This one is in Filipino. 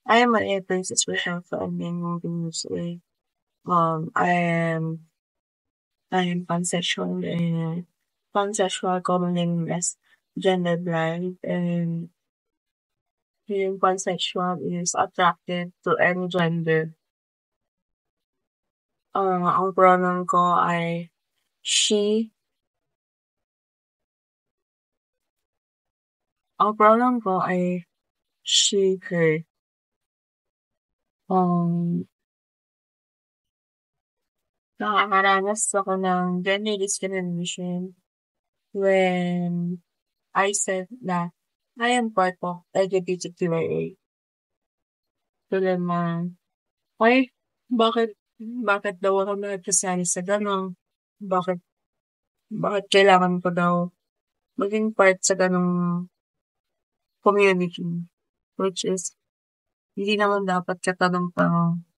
I am an princess special fan in movie music. I am pansexual commonly as gender blind, and being pansexual is attracted to any gender. Ang pronoun ko ay she. Ang pronoun ko ay she, her. Um, Nakakaranas ako ng gender discrimination when I said that I am part of LGBTQIA. Tulad ng, "Ay, bakit bakit daw ako nakikisali sa gano'n? Bakit bakit kailangan ko daw maging part sa gano'ng community?" Which is hindi naman dapat katanong-tanong.